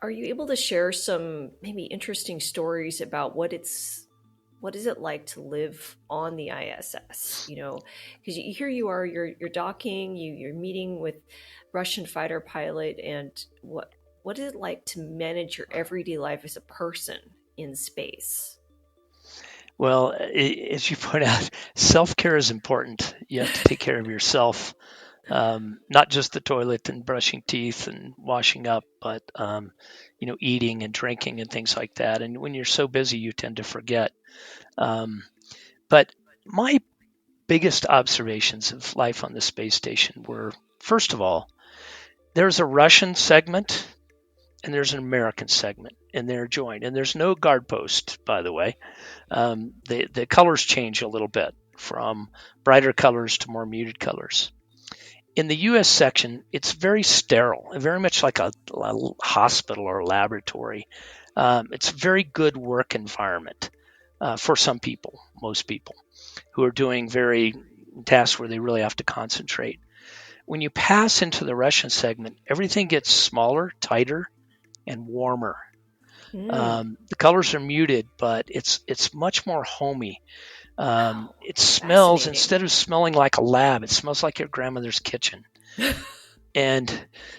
Are you able to share some maybe interesting stories about what is it like to live on the ISS? Because here you are, you're docking, you're meeting with Russian fighter pilot, and what is it like to manage your everyday life as a person in space? Well, as you point out, self-care is important. You have to take care of yourself, not just the toilet and brushing teeth and washing up, but eating and drinking and things like that. And when you're so busy, you tend to forget. Um, but my biggest observations of life on the space station were, first of all, there's a Russian segment and there's an American segment, and they're joined. And there's no guard post, by the way. The colors change a little bit from brighter colors to more muted colors. In the U.S. section, it's very sterile, very much like a hospital or a laboratory. It's a very good work environment for some people, most people, who are doing very tasks where they really have to concentrate. When you pass into the Russian segment, everything gets smaller, tighter, and warmer. Mm. The colors are muted, but it's much more homey. Wow, It smells, fascinating. instead of smelling like a lab, it smells like your grandmother's kitchen. And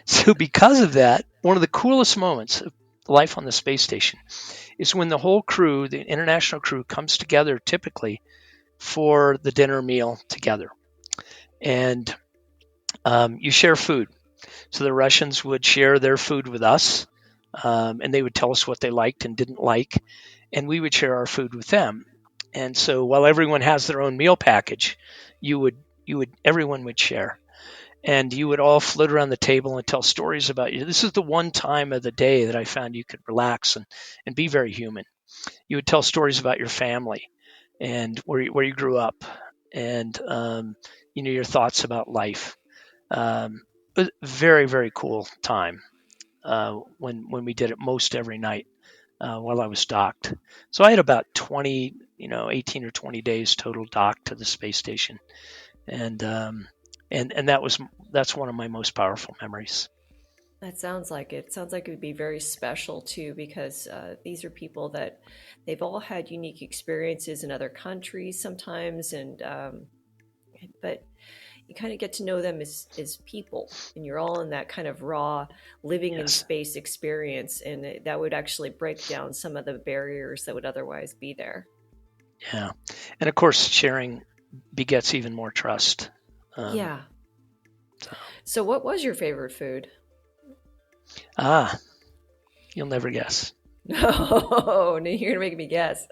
so, because of that, one of the coolest moments of life on the space station is when the whole crew, the international crew, comes together typically for the dinner meal together. And you share food. So the Russians would share their food with us, and they would tell us what they liked and didn't like, and we would share our food with them. And so while everyone has their own meal package, everyone would share, and you would all float around the table and tell stories about you. This is the one time of the day that I found you could relax and be very human. You would tell stories about your family and where you grew up, and your thoughts about life. But very, very cool time when we did it most every night while I was docked. So I had about 20, 18 or 20 days total docked to the space station, and and that's one of my most powerful memories. That sounds like it. Sounds like it would be very special too, because these are people that they've all had unique experiences in other countries sometimes, and but you kind of get to know them as people, and you're all in that kind of raw living in Yes, space experience, and that would actually break down some of the barriers that would otherwise be there. yeah, and of course sharing begets even more trust. Um, Yeah. so, So, what was your favorite food? ah, you'll never guess. No, you're gonna make me guess.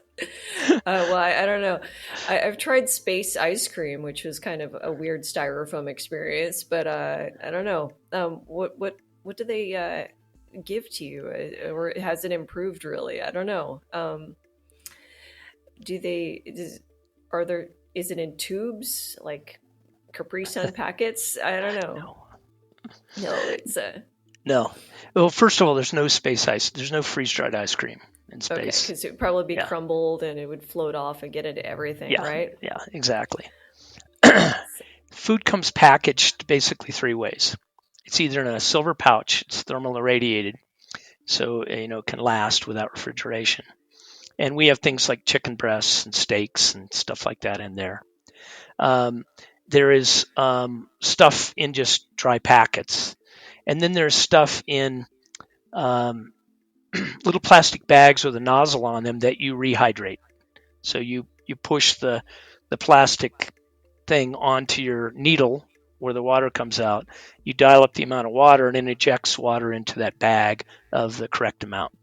Well, I don't know. I've tried space ice cream, which was kind of a weird styrofoam experience, but I don't know. What do they give to you, or has it improved really? I don't know. Do they? Are there? Is it in tubes like Capri Sun packets? I don't know. No, No, it's no. Well, first of all, there's no space ice. There's no freeze dried ice cream in okay space. because it would probably be Yeah, crumbled and it would float off and get into everything, yeah, right? yeah, exactly. So, Food comes packaged basically three ways. It's either in a silver pouch, it's thermal irradiated, so it can last without refrigeration. And we have things like chicken breasts and steaks and stuff like that in there. Um, there is stuff in just dry packets, and then there's stuff in um, little plastic bags with a nozzle on them that you rehydrate. So you push the plastic thing onto your needle where the water comes out. You dial up the amount of water and it injects water into that bag of the correct amount.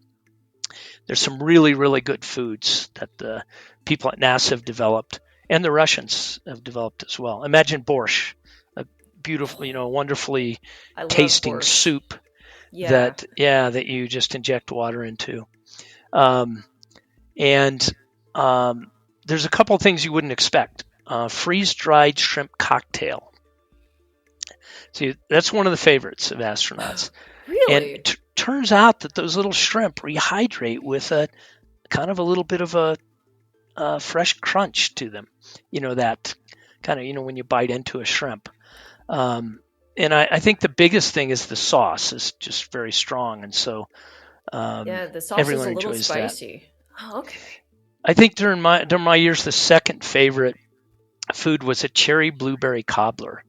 There's some really, really good foods that the people at NASA have developed and the Russians have developed as well. Imagine borscht, a beautiful, wonderfully I love tasting borscht. soup Yeah. that you just inject water into. Um, and there's a couple of things you wouldn't expect. Freeze dried shrimp cocktail. See, that's one of the favorites of astronauts. And Really? it turns out that those little shrimp rehydrate with a kind of a little bit of a fresh crunch to them. That kind of, when you bite into a shrimp. Um, and I think the biggest thing is the sauce is just very strong. And so Yeah, the sauce is Everyone a little enjoys that. spicy. Oh, okay. I think during my years, the second favorite food was a cherry blueberry cobbler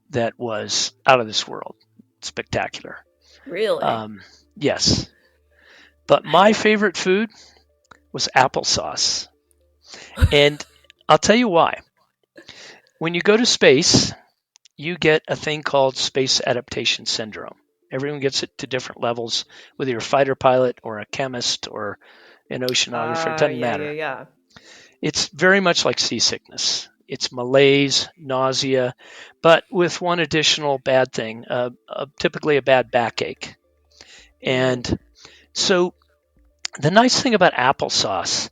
that was out of this world, spectacular. Really? Um, yes, but I my never. favorite food was applesauce, and I'll tell you why. When you go to space, you get a thing called space adaptation syndrome. Everyone gets it to different levels, whether you're a fighter pilot or a chemist or an oceanographer, it doesn't Yeah, yeah, matter. yeah. It's very much like seasickness. It's malaise, nausea, but with one additional bad thing, typically a bad backache. Mm. And so the nice thing about applesauce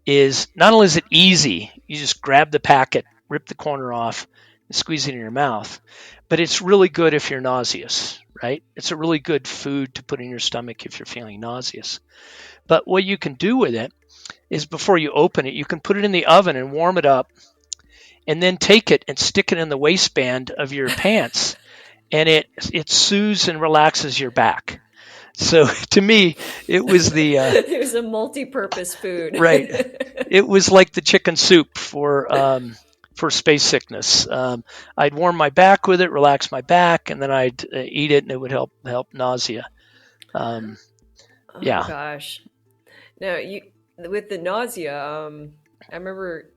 is not only is it easy, you just grab the packet, rip the corner off, and squeeze it in your mouth, but it's really good if you're nauseous, right? It's a really good food to put in your stomach if you're feeling nauseous. But what you can do with it is before you open it, you can put it in the oven and warm it up and then take it and stick it in the waistband of your pants and it soothes and relaxes your back. So to me, it was the It was a multi-purpose food. right. It was like the chicken soup for space sickness. I'd warm my back with it, relax my back, and then I'd eat it, and it would help nausea. Um, Oh yeah. gosh. No, you with the nausea, I remember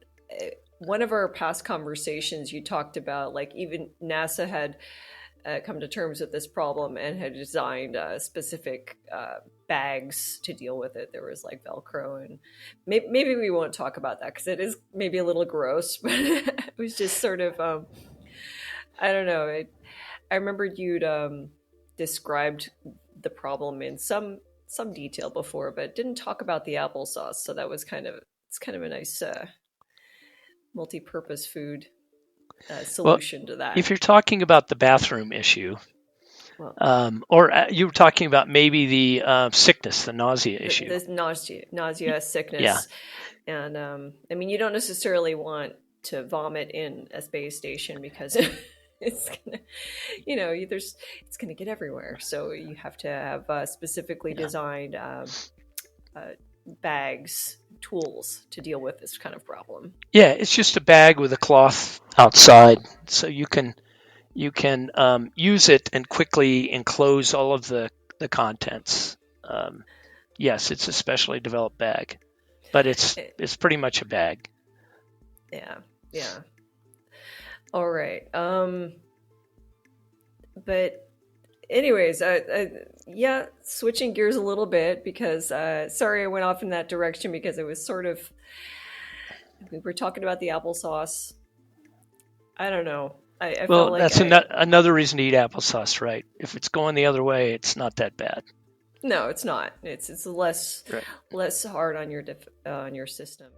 one of our past conversations you talked about like even NASA had come to terms with this problem and had designed specific bags to deal with it. There was like Velcro, and maybe we won't talk about that because it is maybe a little gross, but it was just sort of I don't know. I remember you'd described the problem in some detail before, but didn't talk about the applesauce. So that was it's kind of a nice multi-purpose food Well, solution to that. if you're talking about the bathroom issue, Well, or you were talking about maybe the sickness, the nausea issue. the nausea, Yeah. sickness, and I mean, you don't necessarily want to vomit in a space station because it's gonna, it's gonna get everywhere. So you have to have specifically Yeah. designed uh, bags, tools to deal with this kind of problem. Yeah. It's just a bag with a cloth outside, so you can use it and quickly enclose all of the contents. Um, yes, it's a specially developed bag, but it's Eh, it's pretty much a bag. yeah, yeah. All right. But anyways, yeah, switching gears a little bit because sorry I went off in that direction because it was sort of we were talking about the applesauce. I don't know. I felt Well, like that's another reason to eat applesauce, right? If it's going the other way, it's not that bad. no, it's not. It's Right. less hard on your on your system.